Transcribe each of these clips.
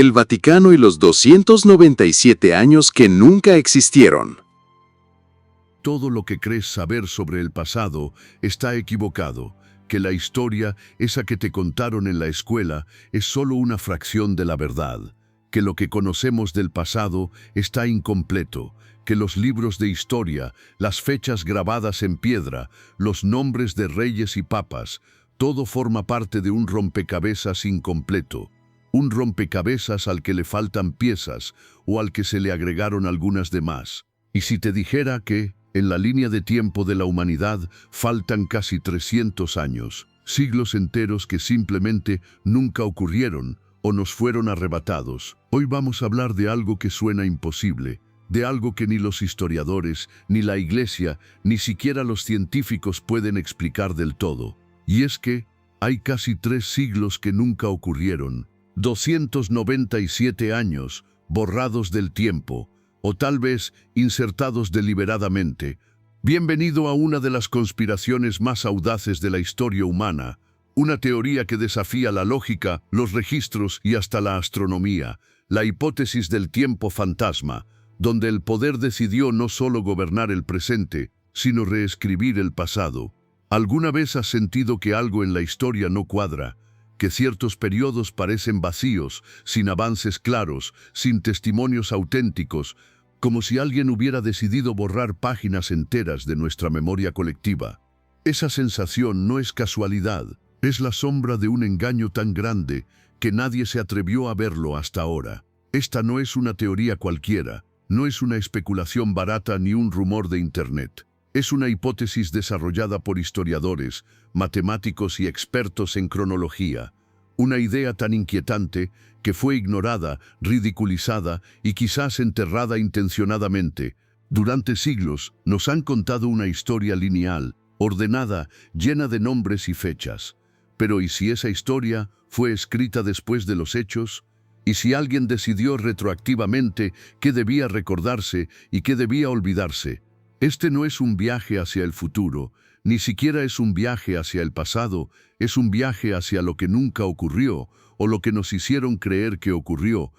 El Vaticano y los 297 años que nunca existieron. Todo lo que crees saber sobre el pasado está equivocado, que la historia, esa que te contaron en la escuela, es solo una fracción de la verdad, que lo que conocemos del pasado está incompleto, que los libros de historia, las fechas grabadas en piedra, los nombres de reyes y papas, todo forma parte de un rompecabezas incompleto, un rompecabezas al que le faltan piezas o al que se le agregaron algunas de más. Y si te dijera que, en la línea de tiempo de la humanidad, faltan casi 300 años, siglos enteros que simplemente nunca ocurrieron o nos fueron arrebatados. Hoy vamos a hablar de algo que suena imposible, de algo que ni los historiadores, ni la Iglesia, ni siquiera los científicos pueden explicar del todo. Y es que hay casi 3 siglos que nunca ocurrieron, 297 años borrados del tiempo, o tal vez insertados deliberadamente. Bienvenido a una de las conspiraciones más audaces de la historia humana, una teoría que desafía la lógica, los registros y hasta la astronomía, la hipótesis del tiempo fantasma, donde el poder decidió no solo gobernar el presente, sino reescribir el pasado. ¿Alguna vez has sentido que algo en la historia no cuadra? Que ciertos periodos parecen vacíos, sin avances claros, sin testimonios auténticos, como si alguien hubiera decidido borrar páginas enteras de nuestra memoria colectiva. Esa sensación no es casualidad, es la sombra de un engaño tan grande que nadie se atrevió a verlo hasta ahora. Esta no es una teoría cualquiera, no es una especulación barata ni un rumor de Internet. Es una hipótesis desarrollada por historiadores, matemáticos y expertos en cronología. Una idea tan inquietante que fue ignorada, ridiculizada y quizás enterrada intencionadamente. Durante siglos nos han contado una historia lineal, ordenada, llena de nombres y fechas. Pero ¿y si esa historia fue escrita después de los hechos? ¿Y si alguien decidió retroactivamente qué debía recordarse y qué debía olvidarse? Este no es un viaje hacia el futuro, ni siquiera es un viaje hacia el pasado, es un viaje hacia lo que nunca ocurrió, o lo que nos hicieron creer que ocurrió.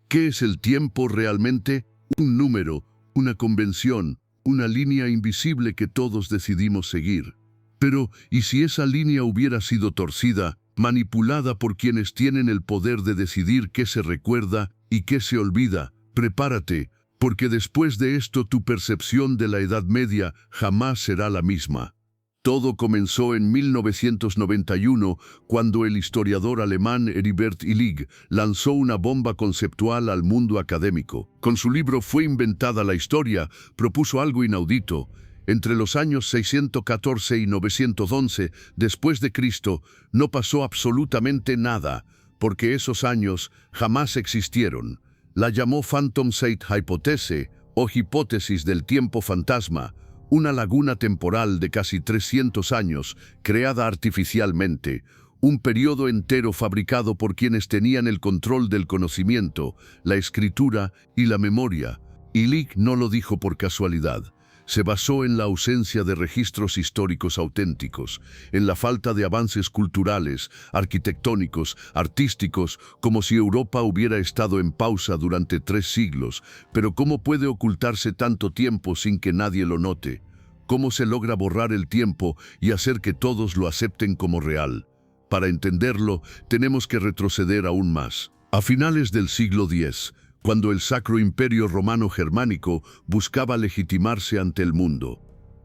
¿Qué es el tiempo realmente? Un número, una convención, una línea invisible que todos decidimos seguir. Pero, ¿y si esa línea hubiera sido torcida, manipulada por quienes tienen el poder de decidir qué se recuerda y qué se olvida? Prepárate, porque después de esto tu percepción de la Edad Media jamás será la misma. Todo comenzó en 1991, cuando el historiador alemán Heribert Illig lanzó una bomba conceptual al mundo académico. Con su libro Fue inventada la historia, propuso algo inaudito. Entre los años 614 y 911 después de Cristo no pasó absolutamente nada, porque esos años jamás existieron. La llamó Phantom Zeit Hypothese, o hipótesis del tiempo fantasma, una laguna temporal de casi 300 años, creada artificialmente, un periodo entero fabricado por quienes tenían el control del conocimiento, la escritura y la memoria. Illig no lo dijo por casualidad. Se basó en la ausencia de registros históricos auténticos, en la falta de avances culturales, arquitectónicos, artísticos, como si Europa hubiera estado en pausa durante 3 siglos. Pero ¿cómo puede ocultarse tanto tiempo sin que nadie lo note? ¿Cómo se logra borrar el tiempo y hacer que todos lo acepten como real? Para entenderlo, tenemos que retroceder aún más. A finales del siglo X, cuando el Sacro Imperio Romano Germánico buscaba legitimarse ante el mundo,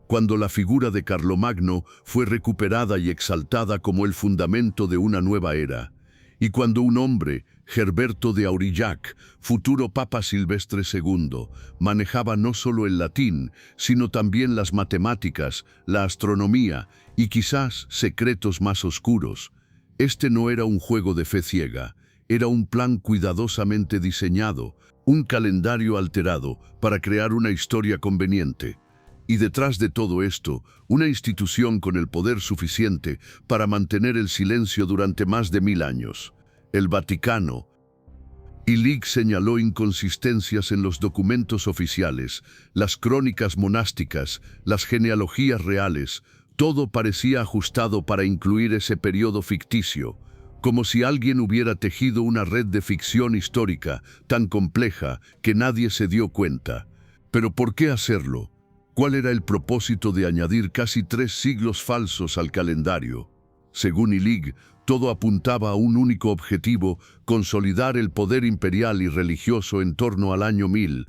cuando la figura de Carlomagno fue recuperada y exaltada como el fundamento de una nueva era, y cuando un hombre, Gerberto de Aurillac, futuro Papa Silvestre II, manejaba no solo el latín, sino también las matemáticas, la astronomía y quizás secretos más oscuros. Este no era un juego de fe ciega. Era un plan cuidadosamente diseñado, un calendario alterado para crear una historia conveniente. Y detrás de todo esto, una institución con el poder suficiente para mantener el silencio durante más de 1000 años. El Vaticano. Illig señaló inconsistencias en los documentos oficiales, las crónicas monásticas, las genealogías reales. Todo parecía ajustado para incluir ese periodo ficticio. como si alguien hubiera tejido una red de ficción histórica tan compleja que nadie se dio cuenta. ¿Pero por qué hacerlo? ¿Cuál era el propósito de añadir casi 3 siglos falsos al calendario? Según Illig, todo apuntaba a un único objetivo: consolidar el poder imperial y religioso en torno al año 1000.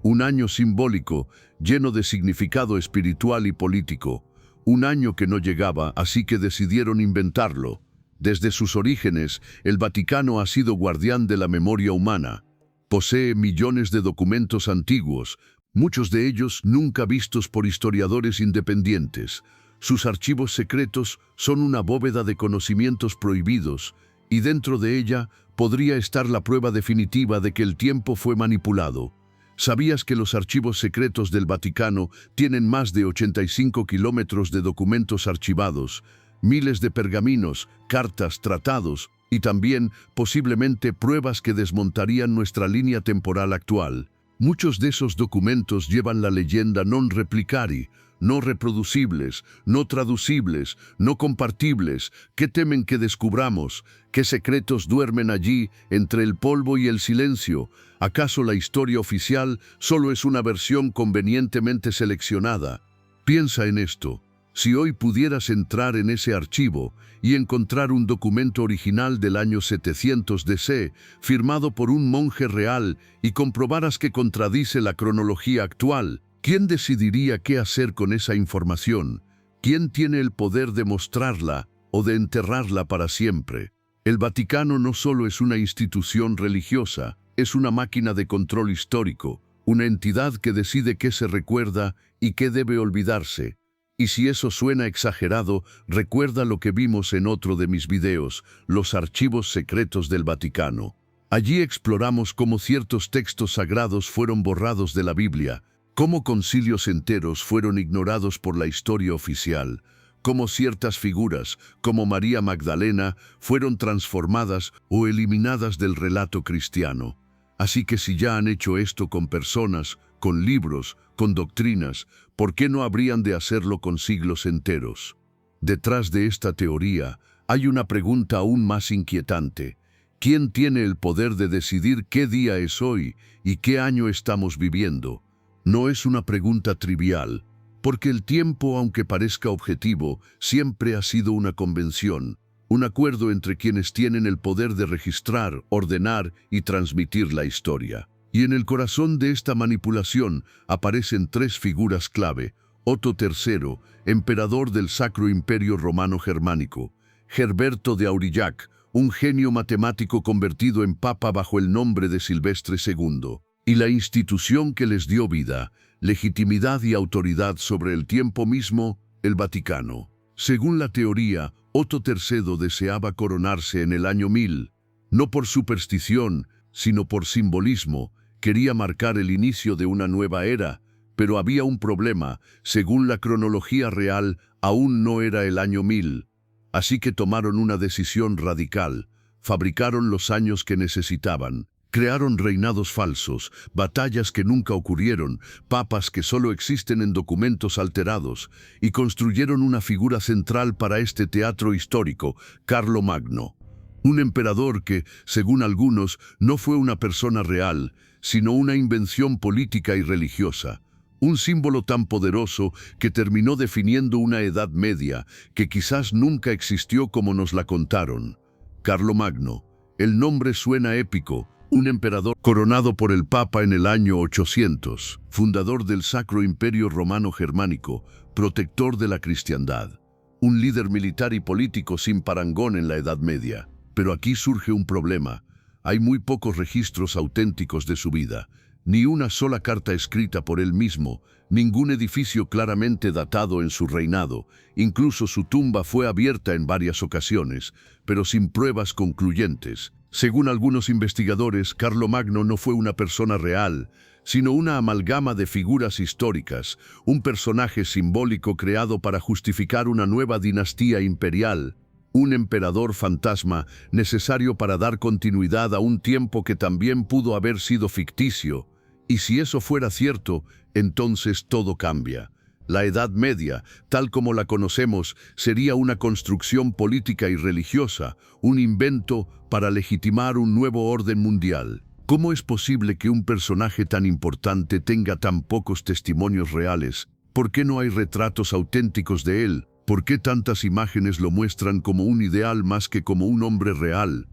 Un año simbólico, lleno de significado espiritual y político. Un año que no llegaba, así que decidieron inventarlo. Desde sus orígenes, el Vaticano ha sido guardián de la memoria humana. Posee millones de documentos antiguos, muchos de ellos nunca vistos por historiadores independientes. Sus archivos secretos son una bóveda de conocimientos prohibidos, y dentro de ella podría estar la prueba definitiva de que el tiempo fue manipulado. ¿Sabías que los archivos secretos del Vaticano tienen más de 85 kilómetros de documentos archivados, miles de pergaminos, cartas, tratados y también, posiblemente, pruebas que desmontarían nuestra línea temporal actual? Muchos de esos documentos llevan la leyenda non replicari, no reproducibles, no traducibles, no compartibles. ¿Qué temen que descubramos? ¿Qué secretos duermen allí, entre el polvo y el silencio? ¿Acaso la historia oficial solo es una versión convenientemente seleccionada? Piensa en esto. Si hoy pudieras entrar en ese archivo y encontrar un documento original del año 700 DC, firmado por un monje real, y comprobaras que contradice la cronología actual, ¿quién decidiría qué hacer con esa información? ¿Quién tiene el poder de mostrarla o de enterrarla para siempre? El Vaticano no solo es una institución religiosa, es una máquina de control histórico, una entidad que decide qué se recuerda y qué debe olvidarse. Y si eso suena exagerado, recuerda lo que vimos en otro de mis videos, los archivos secretos del Vaticano. Allí exploramos cómo ciertos textos sagrados fueron borrados de la Biblia, cómo concilios enteros fueron ignorados por la historia oficial, cómo ciertas figuras, como María Magdalena, fueron transformadas o eliminadas del relato cristiano. Así que si ya han hecho esto con personas, con libros, con doctrinas, ¿por qué no habrían de hacerlo con siglos enteros? Detrás de esta teoría hay una pregunta aún más inquietante. ¿Quién tiene el poder de decidir qué día es hoy y qué año estamos viviendo? No es una pregunta trivial, porque el tiempo, aunque parezca objetivo, siempre ha sido una convención, un acuerdo entre quienes tienen el poder de registrar, ordenar y transmitir la historia. Y en el corazón de esta manipulación aparecen 3 figuras clave: Otto III, emperador del Sacro Imperio Romano Germánico; Herberto de Aurillac, un genio matemático convertido en papa bajo el nombre de Silvestre II; y la institución que les dio vida, legitimidad y autoridad sobre el tiempo mismo, el Vaticano. Según la teoría, Otto III deseaba coronarse en el año 1000, no por superstición, sino por simbolismo. Quería marcar el inicio de una nueva era, pero había un problema: según la cronología real, aún no era el año 1000. Así que tomaron una decisión radical. Fabricaron los años que necesitaban. Crearon reinados falsos, batallas que nunca ocurrieron, papas que solo existen en documentos alterados, y construyeron una figura central para este teatro histórico: Carlomagno. Un emperador que, según algunos, no fue una persona real, sino una invención política y religiosa. Un símbolo tan poderoso que terminó definiendo una Edad Media que quizás nunca existió como nos la contaron. Carlomagno. El nombre suena épico. Un emperador coronado por el Papa en el año 800, fundador del Sacro Imperio Romano Germánico, protector de la cristiandad. Un líder militar y político sin parangón en la Edad Media. Pero aquí surge un problema. Hay muy pocos registros auténticos de su vida, ni una sola carta escrita por él mismo, ningún edificio claramente datado en su reinado. Incluso su tumba fue abierta en varias ocasiones, pero sin pruebas concluyentes. Según algunos investigadores, Carlomagno no fue una persona real, sino una amalgama de figuras históricas, un personaje simbólico creado para justificar una nueva dinastía imperial, un emperador fantasma necesario para dar continuidad a un tiempo que también pudo haber sido ficticio. Y si eso fuera cierto, entonces todo cambia. La Edad Media, tal como la conocemos, sería una construcción política y religiosa, un invento para legitimar un nuevo orden mundial. ¿Cómo es posible que un personaje tan importante tenga tan pocos testimonios reales? ¿Por qué no hay retratos auténticos de él? ¿Por qué tantas imágenes lo muestran como un ideal más que como un hombre real?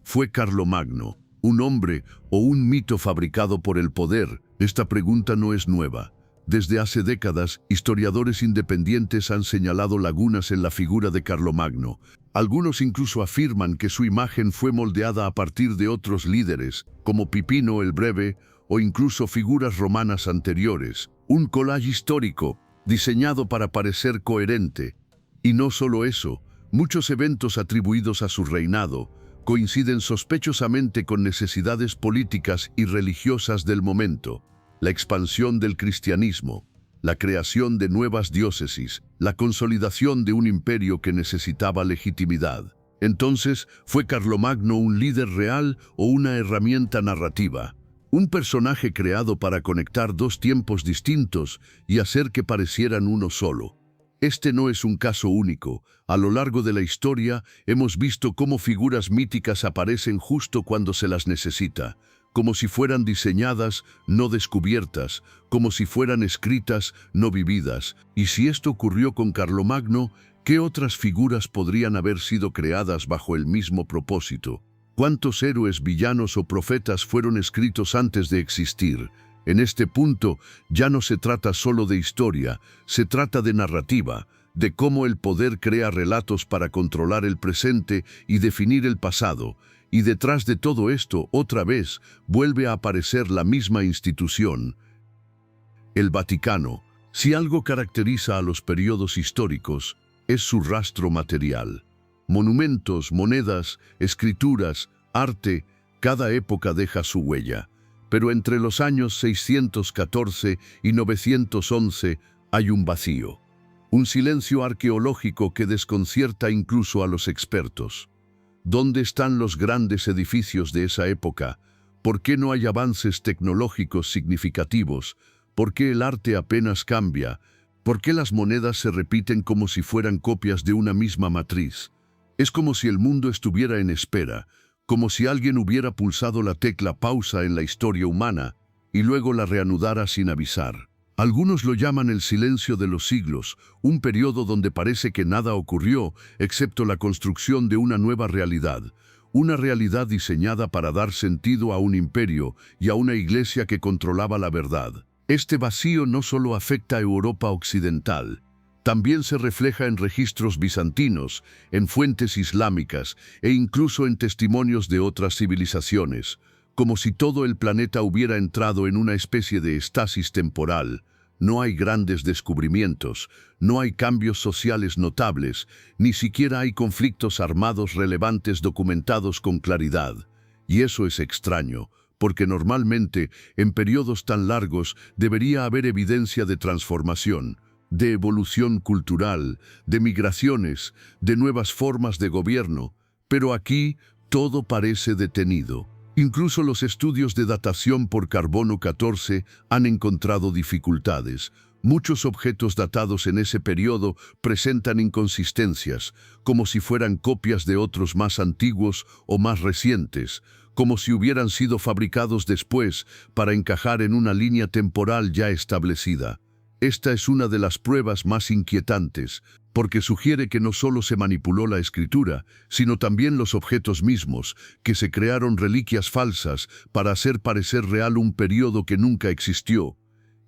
¿Fue Carlomagno un hombre o un mito fabricado por el poder? Esta pregunta no es nueva. Desde hace décadas, historiadores independientes han señalado lagunas en la figura de Carlomagno. Algunos incluso afirman que su imagen fue moldeada a partir de otros líderes, como Pipino el Breve o incluso figuras romanas anteriores. Un collage histórico, diseñado para parecer coherente. Y no solo eso, muchos eventos atribuidos a su reinado coinciden sospechosamente con necesidades políticas y religiosas del momento. La expansión del cristianismo, la creación de nuevas diócesis, la consolidación de un imperio que necesitaba legitimidad. Entonces, ¿fue Carlomagno un líder real o una herramienta narrativa? Un personaje creado para conectar dos tiempos distintos y hacer que parecieran uno solo. Este no es un caso único. A lo largo de la historia hemos visto cómo figuras míticas aparecen justo cuando se las necesita, como si fueran diseñadas, no descubiertas, como si fueran escritas, no vividas. Y si esto ocurrió con Carlomagno, ¿qué otras figuras podrían haber sido creadas bajo el mismo propósito? ¿Cuántos héroes, villanos o profetas fueron escritos antes de existir? En este punto ya no se trata solo de historia, se trata de narrativa, de cómo el poder crea relatos para controlar el presente y definir el pasado. Y detrás de todo esto, otra vez, vuelve a aparecer la misma institución, el Vaticano. Si algo caracteriza a los periodos históricos, es su rastro material. Monumentos, monedas, escrituras, arte, cada época deja su huella. Pero entre los años 614 y 911 hay un vacío. Un silencio arqueológico que desconcierta incluso a los expertos. ¿Dónde están los grandes edificios de esa época? ¿Por qué no hay avances tecnológicos significativos? ¿Por qué el arte apenas cambia? ¿Por qué las monedas se repiten como si fueran copias de una misma matriz? Es como si el mundo estuviera en espera, como si alguien hubiera pulsado la tecla pausa en la historia humana y luego la reanudara sin avisar. Algunos lo llaman el silencio de los siglos, un periodo donde parece que nada ocurrió excepto la construcción de una nueva realidad, una realidad diseñada para dar sentido a un imperio y a una iglesia que controlaba la verdad. Este vacío no solo afecta a Europa occidental, también se refleja en registros bizantinos, en fuentes islámicas e incluso en testimonios de otras civilizaciones, como si todo el planeta hubiera entrado en una especie de estasis temporal. No hay grandes descubrimientos, no hay cambios sociales notables, ni siquiera hay conflictos armados relevantes documentados con claridad. Y eso es extraño, porque normalmente, en periodos tan largos, debería haber evidencia de transformación, de evolución cultural, de migraciones, de nuevas formas de gobierno, pero aquí todo parece detenido. Incluso los estudios de datación por carbono 14 han encontrado dificultades. Muchos objetos datados en ese periodo presentan inconsistencias, como si fueran copias de otros más antiguos o más recientes, como si hubieran sido fabricados después para encajar en una línea temporal ya establecida. Esta es una de las pruebas más inquietantes, porque sugiere que no solo se manipuló la escritura, sino también los objetos mismos, que se crearon reliquias falsas para hacer parecer real un periodo que nunca existió.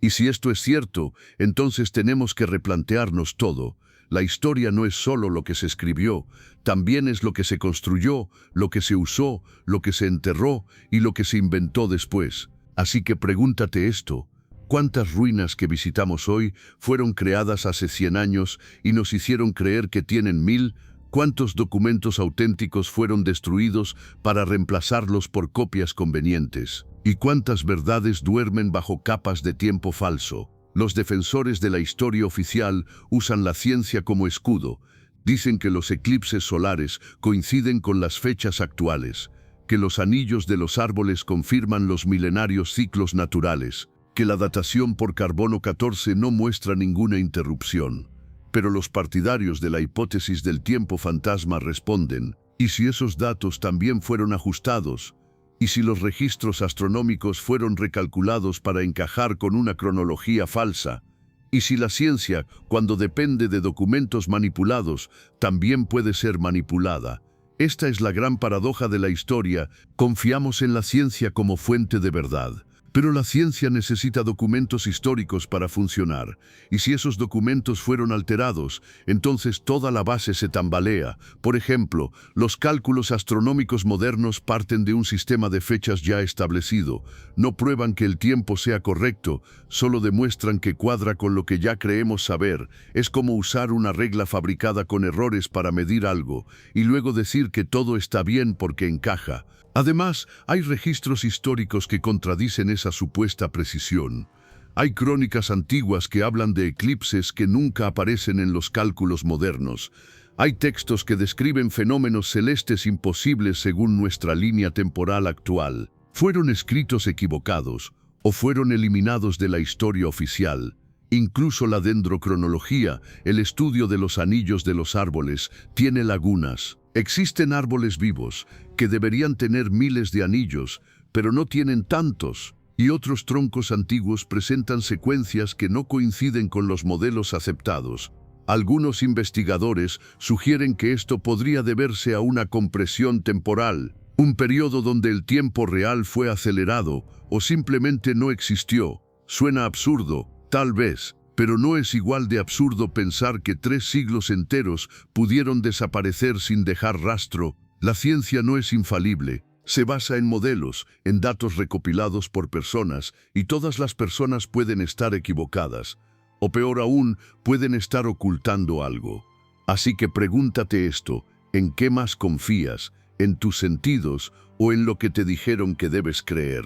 Y si esto es cierto, entonces tenemos que replantearnos todo. La historia no es solo lo que se escribió, también es lo que se construyó, lo que se usó, lo que se enterró y lo que se inventó después. Así que pregúntate esto. ¿Cuántas ruinas que visitamos hoy fueron creadas hace 100 años y nos hicieron creer que tienen 1000? ¿Cuántos documentos auténticos fueron destruidos para reemplazarlos por copias convenientes? ¿Y cuántas verdades duermen bajo capas de tiempo falso? Los defensores de la historia oficial usan la ciencia como escudo. Dicen que los eclipses solares coinciden con las fechas actuales, que los anillos de los árboles confirman los milenarios ciclos naturales, que la datación por carbono 14 no muestra ninguna interrupción. Pero los partidarios de la hipótesis del tiempo fantasma responden, ¿y si esos datos también fueron ajustados? ¿Y si los registros astronómicos fueron recalculados para encajar con una cronología falsa? ¿Y si la ciencia, cuando depende de documentos manipulados, también puede ser manipulada? Esta es la gran paradoja de la historia. Confiamos en la ciencia como fuente de verdad. Pero la ciencia necesita documentos históricos para funcionar, y si esos documentos fueron alterados, entonces toda la base se tambalea. Por ejemplo, los cálculos astronómicos modernos parten de un sistema de fechas ya establecido. No prueban que el tiempo sea correcto, solo demuestran que cuadra con lo que ya creemos saber. Es como usar una regla fabricada con errores para medir algo, y luego decir que todo está bien porque encaja. Además, hay registros históricos que contradicen esa supuesta precisión. Hay crónicas antiguas que hablan de eclipses que nunca aparecen en los cálculos modernos. Hay textos que describen fenómenos celestes imposibles según nuestra línea temporal actual. Fueron escritos equivocados o fueron eliminados de la historia oficial. Incluso la dendrocronología, el estudio de los anillos de los árboles, tiene lagunas. Existen árboles vivos que deberían tener miles de anillos, pero no tienen tantos, y otros troncos antiguos presentan secuencias que no coinciden con los modelos aceptados. Algunos investigadores sugieren que esto podría deberse a una compresión temporal, un periodo donde el tiempo real fue acelerado o simplemente no existió. Suena absurdo, tal vez, pero no es igual de absurdo pensar que 3 siglos enteros pudieron desaparecer sin dejar rastro. La ciencia no es infalible. Se basa en modelos, en datos recopilados por personas, y todas las personas pueden estar equivocadas. O peor aún, pueden estar ocultando algo. Así que pregúntate esto, ¿en qué más confías? ¿En tus sentidos o en lo que te dijeron que debes creer?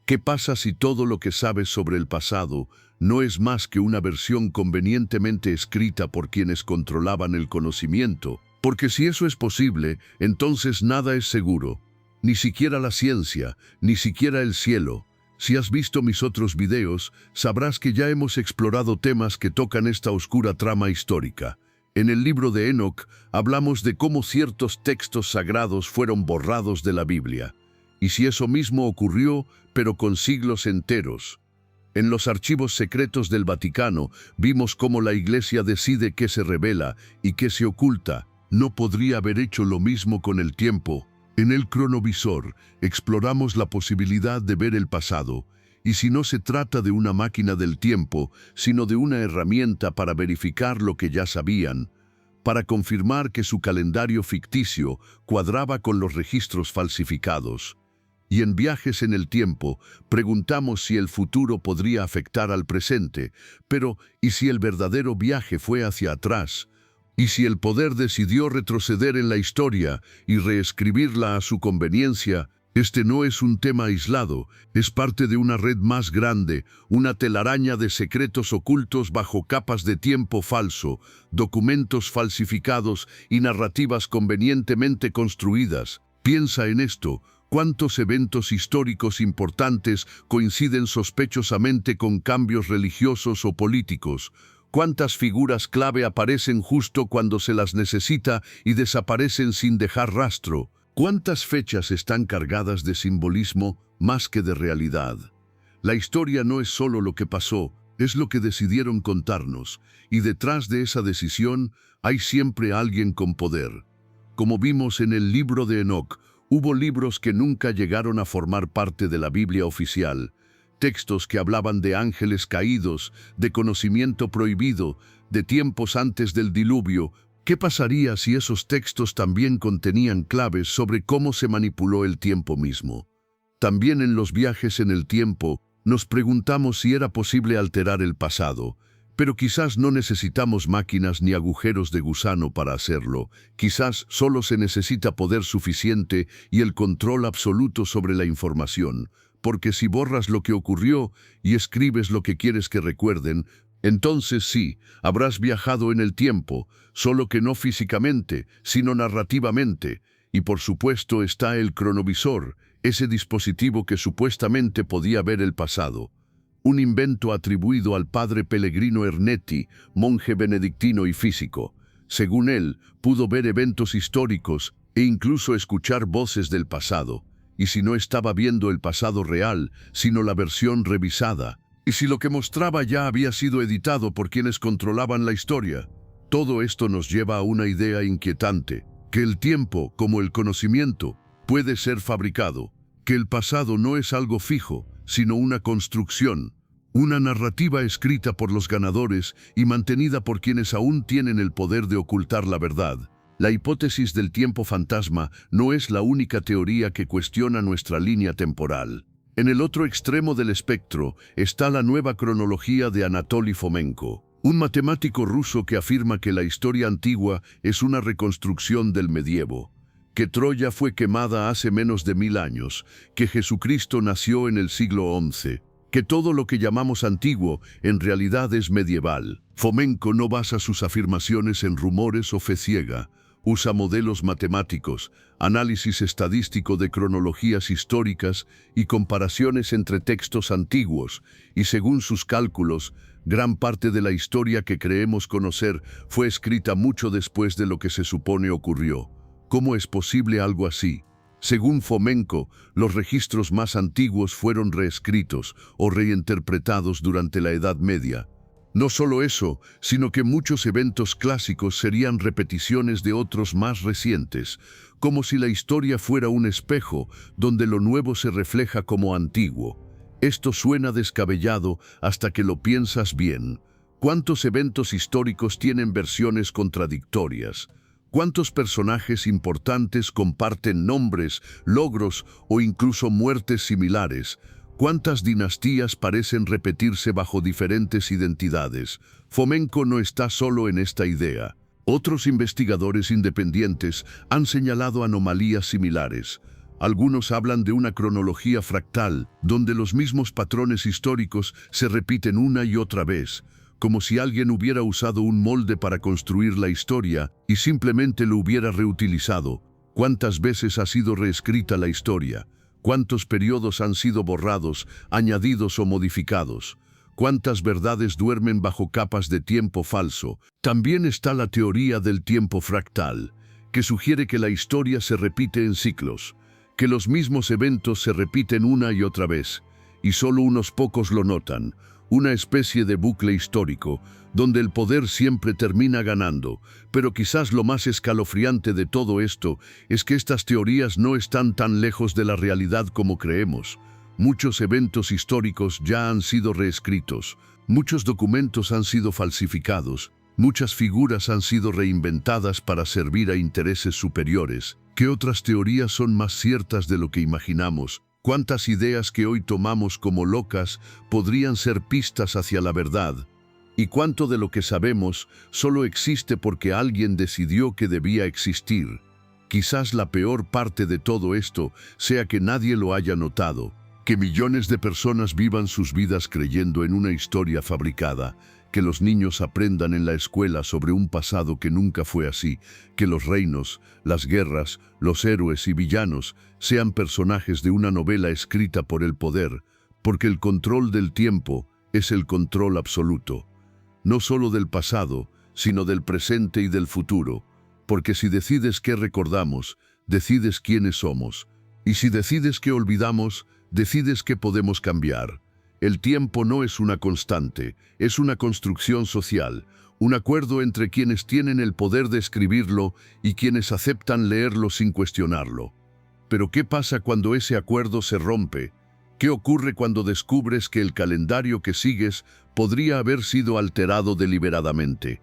¿Qué pasa si todo lo que sabes sobre el pasado no es más que una versión convenientemente escrita por quienes controlaban el conocimiento? Porque si eso es posible, entonces nada es seguro. Ni siquiera la ciencia, ni siquiera el cielo. Si has visto mis otros videos, sabrás que ya hemos explorado temas que tocan esta oscura trama histórica. En el libro de Enoch hablamos de cómo ciertos textos sagrados fueron borrados de la Biblia. Y si eso mismo ocurrió, pero con siglos enteros. En los archivos secretos del Vaticano vimos cómo la Iglesia decide qué se revela y qué se oculta. ¿No podría haber hecho lo mismo con el tiempo? En el cronovisor exploramos la posibilidad de ver el pasado, y si no se trata de una máquina del tiempo, sino de una herramienta para verificar lo que ya sabían, para confirmar que su calendario ficticio cuadraba con los registros falsificados. Y en Viajes en el Tiempo preguntamos si el futuro podría afectar al presente, pero ¿y si el verdadero viaje fue hacia atrás? ¿Y si el poder decidió retroceder en la historia y reescribirla a su conveniencia? Este no es un tema aislado, es parte de una red más grande, una telaraña de secretos ocultos bajo capas de tiempo falso, documentos falsificados y narrativas convenientemente construidas. Piensa en esto. ¿Cuántos eventos históricos importantes coinciden sospechosamente con cambios religiosos o políticos? ¿Cuántas figuras clave aparecen justo cuando se las necesita y desaparecen sin dejar rastro? ¿Cuántas fechas están cargadas de simbolismo más que de realidad? La historia no es solo lo que pasó, es lo que decidieron contarnos, y detrás de esa decisión hay siempre alguien con poder. Como vimos en el libro de Enoch, hubo libros que nunca llegaron a formar parte de la Biblia oficial, textos que hablaban de ángeles caídos, de conocimiento prohibido, de tiempos antes del diluvio. ¿Qué pasaría si esos textos también contenían claves sobre cómo se manipuló el tiempo mismo? También en los Viajes en el Tiempo nos preguntamos si era posible alterar el pasado, pero quizás no necesitamos máquinas ni agujeros de gusano para hacerlo. Quizás solo se necesita poder suficiente y el control absoluto sobre la información, porque si borras lo que ocurrió y escribes lo que quieres que recuerden, entonces sí, habrás viajado en el tiempo, solo que no físicamente, sino narrativamente. Y por supuesto está el cronovisor, ese dispositivo que supuestamente podía ver el pasado. un invento atribuido al padre Pellegrino Ernetti, monje benedictino y físico. Según él, pudo ver eventos históricos e incluso escuchar voces del pasado. Y si no estaba viendo el pasado real, sino la versión revisada, y si lo que mostraba ya había sido editado por quienes controlaban la historia. Todo esto nos lleva a una idea inquietante, que el tiempo, como el conocimiento, puede ser fabricado, que el pasado no es algo fijo, sino una construcción, una narrativa escrita por los ganadores y mantenida por quienes aún tienen el poder de ocultar la verdad. La hipótesis del tiempo fantasma no es la única teoría que cuestiona nuestra línea temporal. En el otro extremo del espectro está la nueva cronología de Anatoly Fomenko, un matemático ruso que afirma que la historia antigua es una reconstrucción del medievo, que Troya fue quemada hace menos de 1000 años, que Jesucristo nació en el siglo XI, que todo lo que llamamos antiguo en realidad es medieval. Fomenko no basa sus afirmaciones en rumores o fe ciega. Usa modelos matemáticos, análisis estadístico de cronologías históricas y comparaciones entre textos antiguos, y según sus cálculos, gran parte de la historia que creemos conocer fue escrita mucho después de lo que se supone ocurrió. ¿Cómo es posible algo así? Según Fomenko, los registros más antiguos fueron reescritos o reinterpretados durante la Edad Media. No solo eso, sino que muchos eventos clásicos serían repeticiones de otros más recientes, como si la historia fuera un espejo donde lo nuevo se refleja como antiguo. Esto suena descabellado hasta que lo piensas bien. ¿Cuántos eventos históricos tienen versiones contradictorias? ¿Cuántos personajes importantes comparten nombres, logros o incluso muertes similares? ¿Cuántas dinastías parecen repetirse bajo diferentes identidades? Fomenko no está solo en esta idea. Otros investigadores independientes han señalado anomalías similares. Algunos hablan de una cronología fractal, donde los mismos patrones históricos se repiten una y otra vez, como si alguien hubiera usado un molde para construir la historia y simplemente lo hubiera reutilizado. ¿Cuántas veces ha sido reescrita la historia? ¿Cuántos periodos han sido borrados, añadidos o modificados? ¿Cuántas verdades duermen bajo capas de tiempo falso? También está la teoría del tiempo fractal, que sugiere que la historia se repite en ciclos, que los mismos eventos se repiten una y otra vez, y solo unos pocos lo notan, una especie de bucle histórico, donde el poder siempre termina ganando. Pero quizás lo más escalofriante de todo esto es que estas teorías no están tan lejos de la realidad como creemos. Muchos eventos históricos ya han sido reescritos, muchos documentos han sido falsificados, muchas figuras han sido reinventadas para servir a intereses superiores. ¿Qué otras teorías son más ciertas de lo que imaginamos? ¿Cuántas ideas que hoy tomamos como locas podrían ser pistas hacia la verdad? ¿Y cuánto de lo que sabemos solo existe porque alguien decidió que debía existir? Quizás la peor parte de todo esto sea que nadie lo haya notado, que millones de personas vivan sus vidas creyendo en una historia fabricada, que los niños aprendan en la escuela sobre un pasado que nunca fue así, que los reinos, las guerras, los héroes y villanos sean personajes de una novela escrita por el poder, porque el control del tiempo es el control absoluto, no solo del pasado, sino del presente y del futuro, porque si decides qué recordamos, decides quiénes somos, y si decides qué olvidamos, decides qué podemos cambiar. El tiempo no es una constante, es una construcción social, un acuerdo entre quienes tienen el poder de escribirlo y quienes aceptan leerlo sin cuestionarlo. Pero ¿qué pasa cuando ese acuerdo se rompe? ¿Qué ocurre cuando descubres que el calendario que sigues podría haber sido alterado deliberadamente?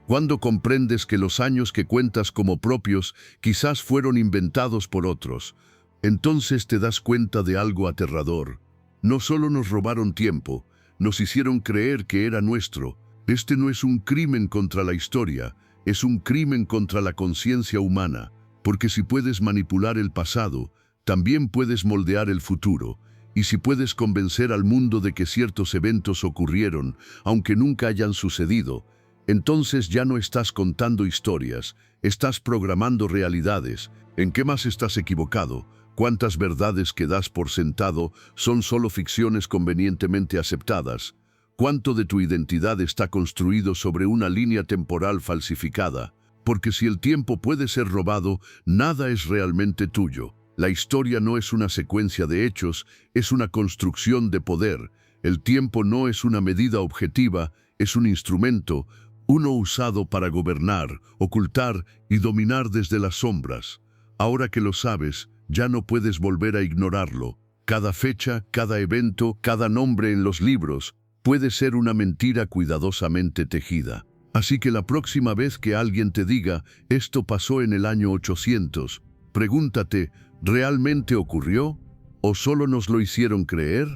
¿Cuándo comprendes que los años que cuentas como propios quizás fueron inventados por otros? Entonces te das cuenta de algo aterrador. No solo nos robaron tiempo, nos hicieron creer que era nuestro. Este no es un crimen contra la historia, es un crimen contra la conciencia humana, porque si puedes manipular el pasado, también puedes moldear el futuro, y si puedes convencer al mundo de que ciertos eventos ocurrieron, aunque nunca hayan sucedido, entonces ya no estás contando historias, estás programando realidades. ¿En qué más estás equivocado? ¿Cuántas verdades que das por sentado son solo ficciones convenientemente aceptadas? ¿Cuánto de tu identidad está construido sobre una línea temporal falsificada? Porque si el tiempo puede ser robado, nada es realmente tuyo. La historia no es una secuencia de hechos, es una construcción de poder. El tiempo no es una medida objetiva, es un instrumento, uno usado para gobernar, ocultar y dominar desde las sombras. Ahora que lo sabes, ya no puedes volver a ignorarlo. Cada fecha, cada evento, cada nombre en los libros puede ser una mentira cuidadosamente tejida. Así que la próxima vez que alguien te diga, esto pasó en el año 800, pregúntate, ¿realmente ocurrió? ¿O solo nos lo hicieron creer?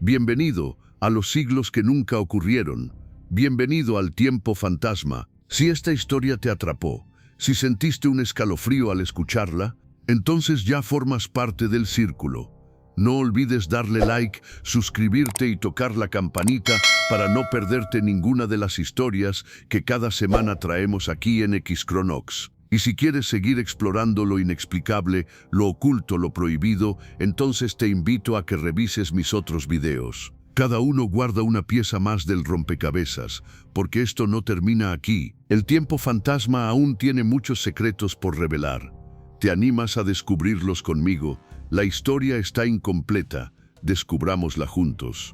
Bienvenido a los siglos que nunca ocurrieron. Bienvenido al tiempo fantasma. Si esta historia te atrapó, si sentiste un escalofrío al escucharla, entonces ya formas parte del círculo. No olvides darle like, suscribirte y tocar la campanita para no perderte ninguna de las historias que cada semana traemos aquí en Xcronox. Y si quieres seguir explorando lo inexplicable, lo oculto, lo prohibido, entonces te invito a que revises mis otros videos. Cada uno guarda una pieza más del rompecabezas, porque esto no termina aquí. El tiempo fantasma aún tiene muchos secretos por revelar. ¿Te animas a descubrirlos conmigo? La historia está incompleta. Descubrámosla juntos.